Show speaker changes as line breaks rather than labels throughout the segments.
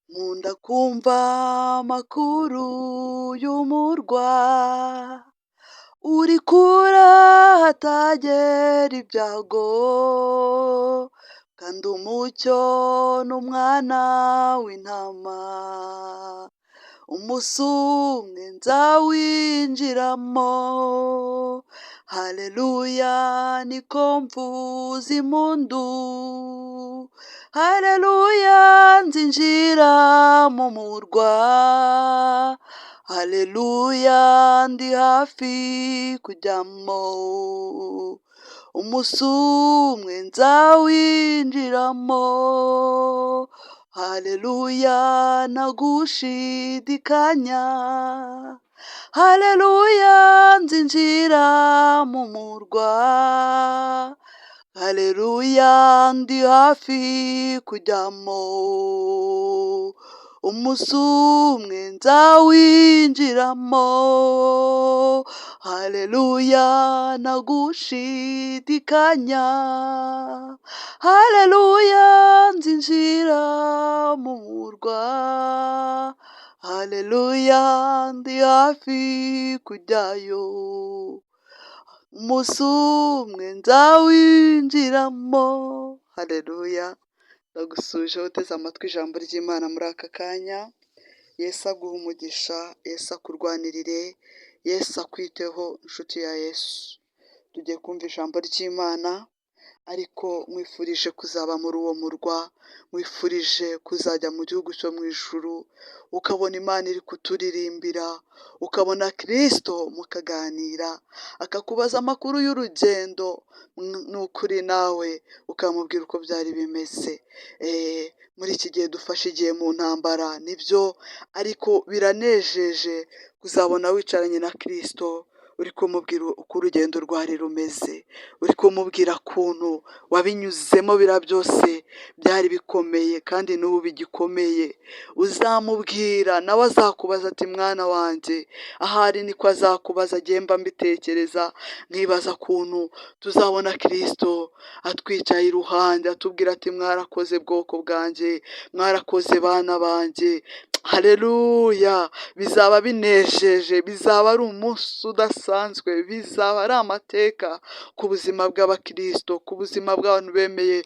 Nkunda kumva amakuru y'umurwa uri kure ahatagera ibyago, kandi umucyo n'umwana w'intama umunsi umwe nzawinjiramo. Haleluya niko mvuza impundu, haleluya nzinjira mu murwa, haleluya ndi hafi kujyamo. Umunsi umwe nzawinjiramo, haleluya ntagushidikanya, haleluya nzinjira mu murwa, haleluya ndi hafi kujyamo. Umunsi umwe nzawinjiramo, haleluya ntagushidikanya, haleluya nzinjira mu murwa, haleluya ndi hafi kujyayo. Umunsi umwe nzawinjiramo. Haleluya. Ndagusuje uteze amatwi ijambo ry'Imana muri aka kanya. Yesu aguha umugisha, Yesu akurwanirire, Yesu akwiteho inshuti ya Yesu. Tugiye kumva ijambo ry'Imana, ariko mwifurije kuzaba muri uwo murwa, mwifurije kuzajya mu gihugu cyo mu ijuru, ukabona Imana iri kuturirimbira, ukabona Kristo mukaganira, akakubaza amakuru y'urugendo, ni ukuri nawe ukamubwira uko byari bimeze. Muri iki gihe dufashe igihe mu ntambara nibyo, ariko biranejeje kuzabona wicaranye na Kristo, uri kumubwira uko urugendo rwari rumeze, uri kumubwira ukuntu wabinyuzemo biriya byose byari bikomeye kandi n'ubu bigikomeye. Uzamubwira nawe azakubaza ati mwana wanjye, ahari niko azakubaza, agiye mba mbitekereza nkibaza ukuntu tuzabona Kristo atwicaye iruhande atubwira ati mwarakoze bwoko bwanjye, mwarakoze bana banjye. Haleluya, bizaba binejeje, bizaba ari umunsi udasanzwe, bizaba ari amateka ku buzima bw'abakristo, ku buzima bw'abantu bemeye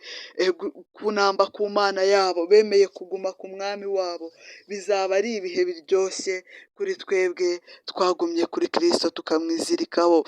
kunamba ku Mana yabo, bemeye kuguma ku mwami wabo. Bizaba ari ibihe biryoshye kuri twebwe twagumye kuri Kristo tukamwizirikaho.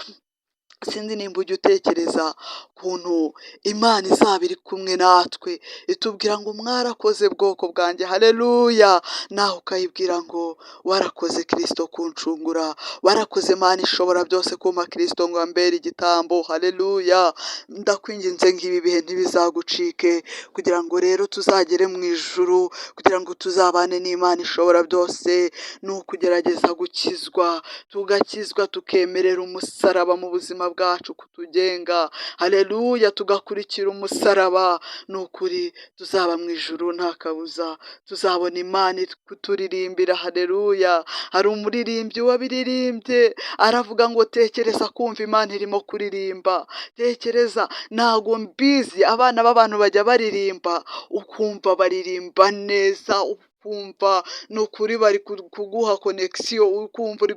Sinzi nimba ujya utekereza ukuntu Imana izaba iri kumwe natwe, itubwira ngo mwarakoze bwoko bwanjye, haleluya, nawe ukayibwira ngo warakoze Kristo kuncungura, warakoze Mana ishobora byose kumpa Kristo ngo ambere igitambo, haleluya. Ndakwinginze ngo ibi bihe ntibizagucike, kugira ngo rero tuzagere mu ijuru, kugira ngo tuzabane n'Imana ishobora byose, ni ukugerageza gukizwa, tugakizwa tukemerera umusaraba mu buzima bwacu kutugenga, haleluya, tugakurikira umusaraba. Ni ukuri tuzaba mu ijuru nta kabuza, tuzabona Imana iri kuturirimbira, haleluya. Hari umuririmbyi wabiririmbye aravuga ngo tekereza kumva Imana irimo kuririmba, tekereza, ntago mbizi, abana b'abantu bajya baririmba ukumva baririmba neza, ukumva ni ukuri bari kuguha connection, ukumva uri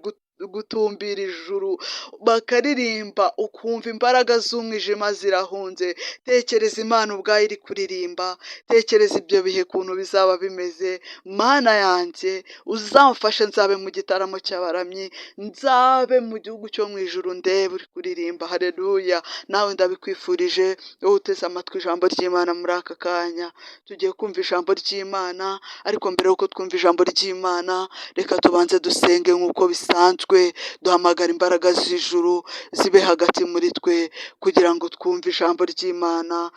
gutumbira ijuru, bakaririmba ukumva imbaraga z'umwijima zirahunze. Tekereza Imana ubwayo iri kuririmba, tekereza ibyo bihe kuntu bizaba bimeze. Mana yanjye uzamfashe nzabe mu gitaramo cy'abaramyi, nzabe mu gihugu cyo mu ijuru ndebe uri kuririmba, haleluya. Nawe ndabikwifurije wowe uteze amatwi ijambo ry'Imana muri aka kanya. Tugiye kumva ijambo ry'Imana, ariko mbere yuko twumva ijambo ry'Imana, reka tubanze dusenge nk'uko bisanzwe, duhamagara imbaraga z'ijuru zibe hagati muri twe, kugira ngo twumve ijambo ry'Imana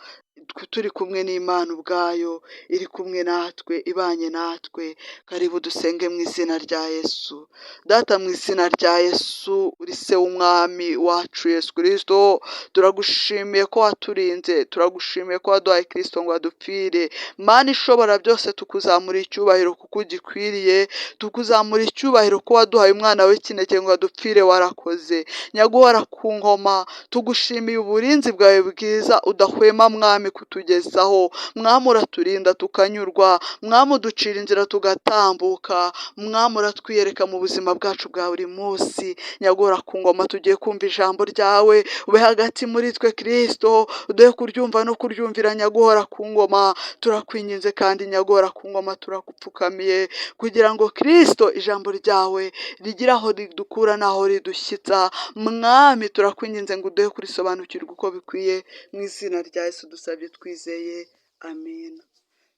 turi kumwe n'Imana ubwayo, iri kumwe natwe, ibanye natwe. Karibu dusenge mu izina rya Yesu. Data, mu izina rya Yesu, uri se w'umwami wacu Yesu Kristo, turagushimiye ko waturinze, turagushimiye ko waduhaye Kristo ngo adupfire. Mana ishobora byose, tukuzamura icyubahiro kuko ugikwiriye, tukuzamura icyubahiro ko waduhaye umwana w'ikinege ngo adupfire, warakoze. Nyaguhora ku ngoma, tugushimiye uburinzi bwawe bwiza udahwema mwami, kutugezaho. Mwami uraturinda tukanyurwa, mwami uducira inzira tugatambuka, mwami uratwiyereka mu buzima bwacu bwa buri munsi. Nyagora ku ngoma tugiye kumva ijambo ryawe, ube hagati muri twe Kristo, uduhe kuryumva no kuryumvira. Nyaguhora ku ngoma turakwinginze, kandi nyagora ku ngoma turagupfukamiye, kugira ngo Kristo ijambo ryawe rigire aho ridukura n'aho ridushyitsa. Mwami turakwinginze ngo uduhe kurisobanukirwa uko bikwiye, mu izina rya Yesu dusabye twizeye, amen.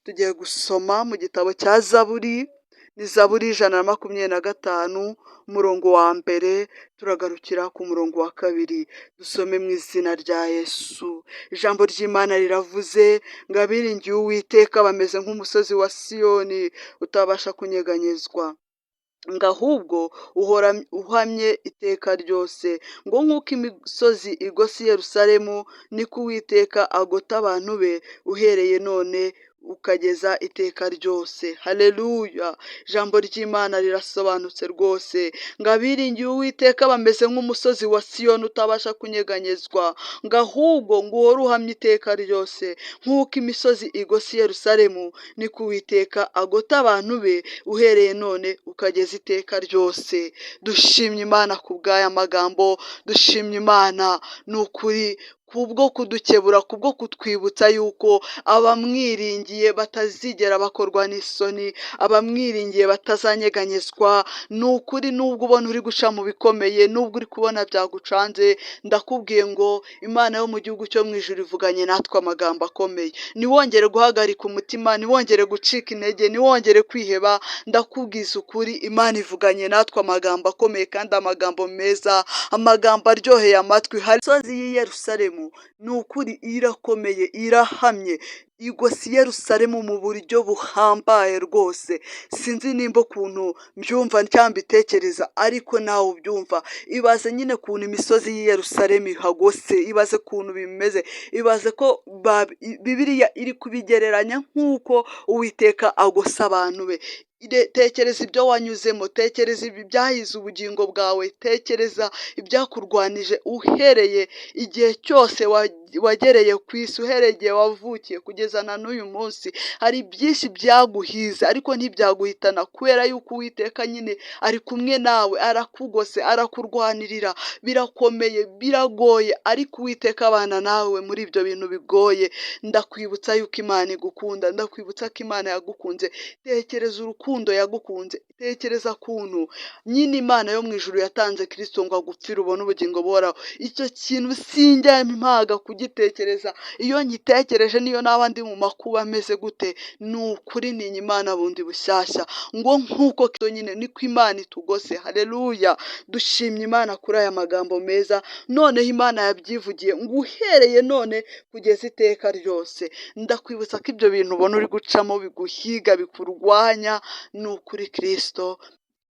Tugiye gusoma mu gitabo cya Zaburi, ni Zaburi 125 umurongo wa mbere, turagarukira ku murongo wa kabiri. Dusome mu izina rya Yesu. Ijambo ry'Imana riravuze ngo abiringiye Uwiteka bameze nk'umusozi wa Siyoni utabasha kunyeganyezwa, ngo ahubwo uhamye iteka ryose. Ngo nk'uko imisozi igose i Yerusalemu, niko Uwiteka agota abantu be uhereye none ukageza iteka ryose. Haleluya! Ijambo ry'Imana rirasobanutse rwose. Ngo abiringiye Uwiteka bameze nk'umusozi wa Siyoni utabasha kunyeganyezwa, ngo ahubwo ngo uhore uhamye iteka ryose. Nk'uko imisozi igose i Yerusalemu, niko Uwiteka agota abantu be uhereye none ukageza iteka ryose. Dushimye Imana ku bw'aya magambo, dushimye Imana ni ukuri kubwo kudukebura, kubwo kutwibutsa yuko abamwiringiye batazigera bakorwa n'isoni, abamwiringiye batazanyeganyezwa. Ni ukuri nubwo ubona uri guca mu bikomeye, nubwo uri kubona byagucanze, ndakubwiye ngo Imana yo mu gihugu cyo mu ijuru ivuganye natwe amagambo akomeye. Niwongere guhagarika umutima, niwongere gucika intege, niwongere kwiheba, ndakubwiza ukuri Imana ivuganye natwe amagambo akomeye kandi amagambo meza, amagambo aryoheye amatwi. Hari imisozi y'i Yerusalemu, ni ukuri irakomeye, irahamye, igose i Yerusalemu mu buryo buhambaye rwose. Sinzi nimba ukuntu mbyumva cyangwa mbitekereza, ariko nawe ubyumva. Ibaze nyine ukuntu imisozi y'i Yerusalemu ihagose, ibaze ukuntu bimeze, ibaze ko Bibiliya iri kubigereranya nk'uko Uwiteka agosa abantu be. Tekereza ibyo wanyuzemo, tekereza ibyahize ubugingo bwawe, tekereza ibyakurwanije uhereye igihe cyose wagereye ku isi, uhereye igihe wavukiye kugeza na n'uyu munsi. Hari byinshi byaguhize ariko ntibyaguhitana, kubera yuko Uwiteka nyine ari kumwe nawe, arakugose, arakurwanirira. Birakomeye, biragoye, ariko Uwiteka abana nawe muri ibyo bintu bigoye. Ndakwibutsa yuko Imana igukunda, ndakwibutsa ko Imana yagukunze. Tekereza urukundo yagukunze, tekereza kuntu nyine Imana yo mu ijuru yatanze Kristo ngo agupfire ubone ubugingo buhoraho. Icyo kintu sinjya mpaga kugitekereza. Iyo nkitekereje, niyo naba ndi mu makuba ameze gute, ni ukuri ntinya Imana bundi bushyashya. Ngo nk'uko Kristo nyine niko Imana itugose. Haleluya! Dushimye Imana kuri aya magambo meza. Noneho Imana yabyivugiye ngo uhereye none kugeza iteka ryose. Ndakwibutsa ko ibyo bintu ubona uri gucamo biguhiga, bikurwanya, ni ukuri Kristo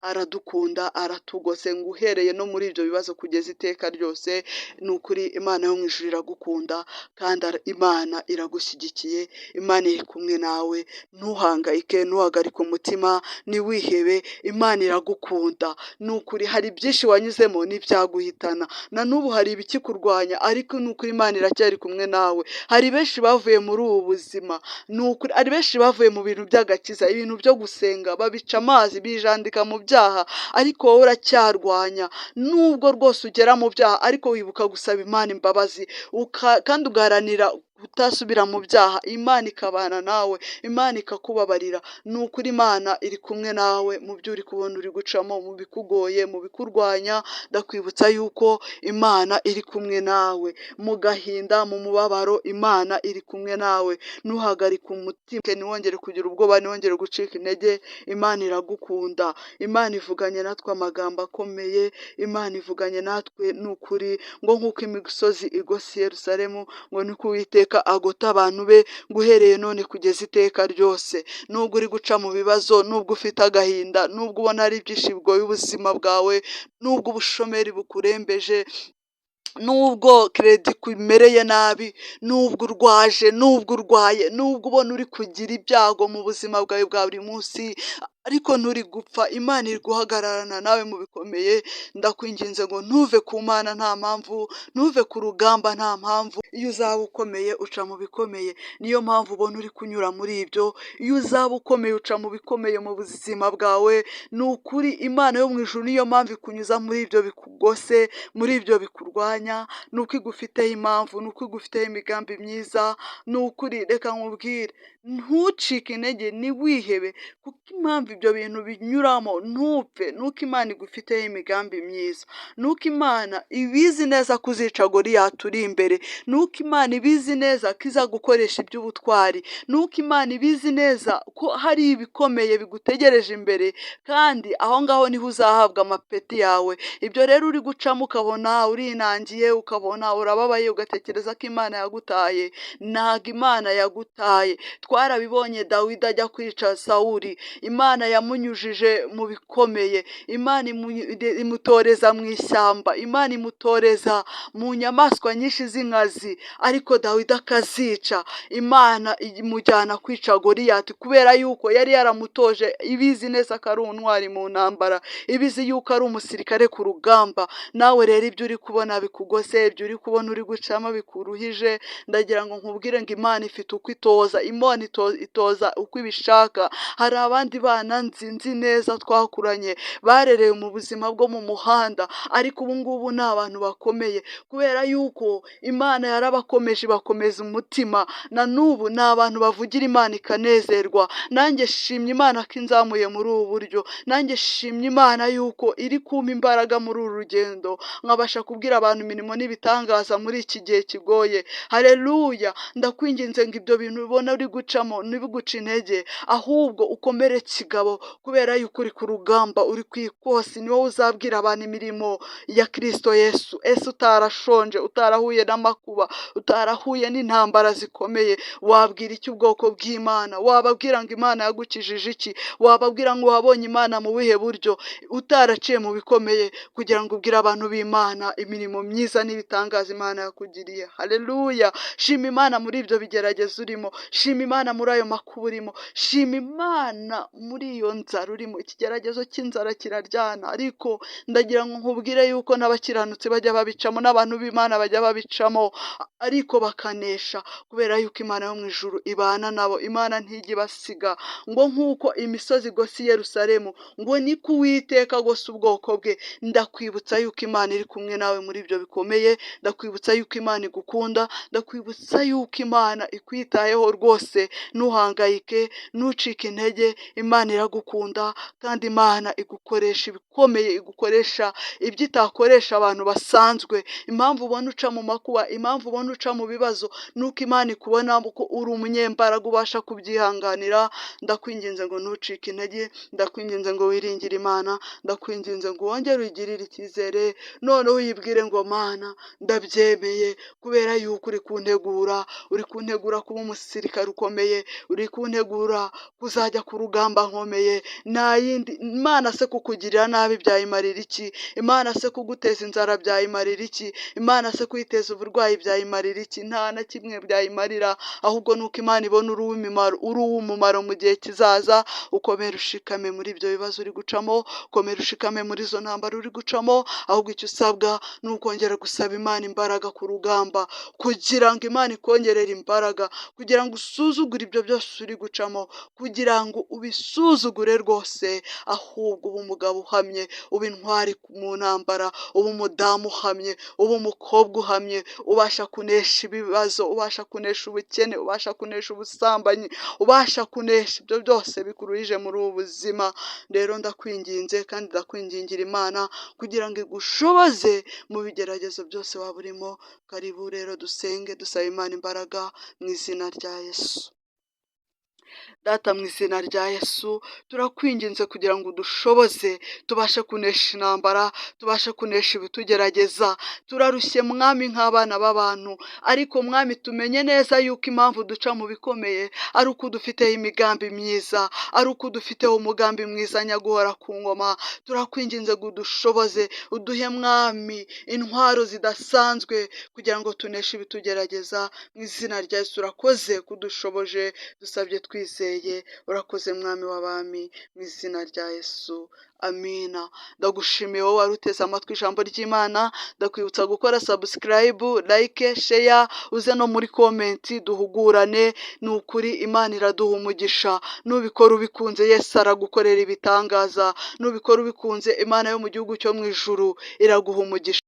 aradukunda, aratugose, ngo uhereye no muri ibyo bibazo kugeza iteka ryose. Ni ukuri Imana yo mu ijuru iragukunda, kandi Imana iragushyigikiye, Imana iri kumwe nawe. Ntuhangayike, ntuhagarike umutima, ntiwihebe, Imana iragukunda. Ni ukuri hari byinshi wanyuzemo n'ibyaguhitana, na n'ubu hari ibikikurwanya, ariko ni ukuri Imana iracyari kumwe nawe. Hari benshi bavuye muri ubu buzima, ni ukuri hari benshi bavuye mu bintu by'agakiza, ibintu byo gusenga, babica amazi, bijandika mu byaha, ariko wowe uracyarwanya. Nubwo rwose ugera mu byaha, ariko wibuka gusaba Imana imbabazi, kandi ugaharanira utasubira mu byaha. Imana ikabana nawe, Imana ikakubabarira. Ni ukuri Imana iri kumwe nawe mu byo uri kubona uri gucamo, mu bikugoye, mu bikurwanya. Ndakwibutsa yuko Imana iri kumwe nawe mu gahinda, mu mubabaro, Imana iri kumwe nawe. Ntuhagarike umutima, ntiwongere kugira ubwoba, ntiwongere gucika intege. Imana iragukunda, Imana ivuganye natwe amagambo akomeye, Imana ivuganye natwe. Ni ukuri ngo nk'uko imisozi igose i Yerusalemu, ngo niko Uwiteka agota abantu be, ngo uhereye none kugeza iteka ryose. Nubwo uri guca mu bibazo, nubwo ufite agahinda, nubwo ubona ari byinshi bigoye ubuzima bwawe, nubwo ubushomeri bukurembeje, nubwo kredi kumereye nabi, nubwo urwaje, nubwo urwaye, nubwo ubona uri kugira ibyago mu buzima bwawe bwa buri munsi, ariko nturi gupfa, Imana iri guhagararana nawe mu bikomeye. Ndakwinginze ngo ntuve ku Mana nta mpamvu, ntuve ku rugamba nta mpamvu. Iyo uzaba ukomeye uca mu bikomeye, niyo mpamvu ubona uri kunyura muri ibyo. Iyo uzaba ukomeye uca mu bikomeye mu buzima bwawe, ni ukuri Imana yo mu ijuru niyo mpamvu ikunyuza muri ibyo bikugose, muri ibyo bikurwanya, ni uko igufiteho impamvu, ni uko igufiteho imigambi myiza. Ni ukuri reka nkubwire, ntucike intege, ntiwihebe, kuko impamvu ibyo bintu binyuramo ntupfe, nuko Imana igufiteho imigambi myiza, nuko Imana ibizi neza ko uzica Goliyati uri imbere, nuko Imana ibizi neza ko izagukoresha iby'ubutwari, nuko Imana ibizi neza ko hari ibikomeye bigutegereje imbere, kandi aho ngaho niho uzahabwa amapeti yawe. Ibyo rero uri gucamo ukabona urinangiye, ukabona urababaye, ugatekereza ko Imana yagutaye. Ntago Imana yagutaye. Twarabibonye Dawidi ajya kwica Sawuli, Imana yamunyujije mu bikomeye, Imana imutoreza mu ishyamba, Imana imutoreza mu nyamaswa nyinshi z'inkazi, ariko Dawidi akazica. Imana imujyana kwica Goliyati kubera yuko yari yaramutoje, ibizi neza ko ari untwari mu ntambara, ibizi yuko ari umusirikare ku rugamba. Nawe rero ibyo uri kubona bikugose, ibyo uri kubona uri gucamo bikuruhije, ndagira ngo nkubwire ngo Imana ifite uko itoza, Imana itoza uko ibishaka. Hari abandi bana nzi neza twakuranye barerewe mu buzima bwo mu muhanda, ariko ubu ngubu ni abantu bakomeye kubera yuko Imana yarabakomeje, ibakomeza umutima. Na n'ubu ni abantu bavugira Imana ikanezerwa. Nanjye shimye Imana ko inzamuye muri ubu buryo, nanjye shimye Imana yuko iri kumpa imbaraga muri uru rugendo, nkabasha kubwira abantu imirimo n'ibitangaza muri iki gihe kigoye. Haleluya! Ndakwinginze ngo ibyo bintu ubona uri gucamo ntibiguce intege, ahubwo ukomere kigabo, kubera yuko uri ku rugamba, uri ku ikosi. Ni wowe uzabwira abantu imirimo ya Kristo Yesu. Ese utarashonje, utarahuye n'amakuba, utarahuye n'intambara zikomeye, wabwira iki ubwoko bw'Imana? Wababwira ngo Imana yagukijije iki? Wababwira ngo wabonye Imana mu bihe buryo, utaraciye mu bikomeye, kugira ngo ubwire abantu b'Imana imirimo myiza n'ibitangaza Imana yakugiriye. Haleluya! Shima Imana muri ibyo bigerageza urimo, shima Imana muri ayo makuba urimo, shima Imana muri iyo nzara urimo. Ikigeragezo cy'inzara kiraryana, ariko ndagira ngo nkubwire yuko n'abakiranutsi bajya babicamo, n'abantu b'Imana bajya babicamo, ariko bakanesha, kubera yuko Imana yo mu ijuru ibana nabo. Imana ntijya ibasiga, ngo nk'uko imisozi igose i Yerusalemu, ngo niko Uwiteka agose ubwoko bwe. Ndakwibutsa yuko Imana iri kumwe nawe muri ibyo bikomeye, ndakwibutsa yuko Imana igukunda, ndakwibutsa yuko Imana ikwitayeho rwose. Ntuhangayike, ntucike intege, Imana iragukunda, kandi Imana igukoresha ibikomeye, igukoresha ibyo itakoresha abantu basanzwe. Impamvu ubona uca mu makuba, impamvu ubona uca mu bibazo, nuko Imana ikubona ko uri umunyembaraga ubasha kubyihanganira. Ndakwinginze ngo ntucike intege, ndakwinginze ngo wiringire Imana, ndakwinginze ngo wongere uyigirire icyizere, noneho uyibwire ngo Mana ndabyemeye, kubera yuko uri kuntegura, uri kuntegura kuba umusirikare ukomeye, uri kuntegura kuzajya ku rugamba nkomeye. Nta yindi Imana se kukugirira nabi byayimarira iki? Imana se kuguteza inzara byayimarira iki? Imana se kuyiteza uburwayi byayimarira iki? Nta na kimwe byayimarira, ahubwo nuko Imana ibona uri uw'umumaro mu gihe kizaza. Ukomere ushikame muri ibyo bibazo uri gucamo, ukomere ushikame muri izo ntambara uri gucamo, ahubwo icyo usabwa ni ukongera gusaba Imana imbaraga ku rugamba, kugira ngo Imana ikongerere imbaraga, kugira ngo usuzugure ibyo byose uri gucamo, kugira ngo ubisuzugure rwose, ahubwo uba umugabo uhamye, uba intwari mu ntambara, uba umudamu uhamye, uba umukobwa uhamye, ubasha kunesha ibibazo, ubasha kunesha ubukene, ubasha kunesha ubusambanyi, ubasha kunesha ibyo byose bikuruhije muri ubu buzima. Rero ndakwinginze kandi ndakwingingira Imana kugira ngo igushoboze mu bigeragezo byose waba urimo. Karibu rero dusenge, dusaba Imana imbaraga mu izina rya Yesu. Data, mu izina rya Yesu turakwinginze kugira ngo udushoboze, tubashe kunesha intambara, tubashe kunesha ibitugerageza. Turarushye Mwami nk'abana b'abantu, ariko Mwami tumenye neza yuko impamvu duca mu bikomeye ari uko dufiteho imigambi myiza, ari uko dufiteho umugambi mwiza nyaguhora ku ngoma. Turakwinginze ngo udushoboze, uduhe Mwami intwaro zidasanzwe kugira ngo tuneshe ibitugerageza. Mu izina rya Yesu urakoze kudushoboje, dusabye tukwizeye, urakoze mwami w'abami, mu izina rya Yesu, amina. Ndagushimiye wowe wari uteze amatwi ijambo ry'Imana, ndakwibutsa gukora subscribe, like, share, uze no muri komenti duhugurane, ni ukuri Imana iraduha umugisha, nubikora ubikunze Yesu aragukorera ibitangaza, nubikora ubikunze Imana yo mu gihugu cyo mu ijuru iraguha umugisha.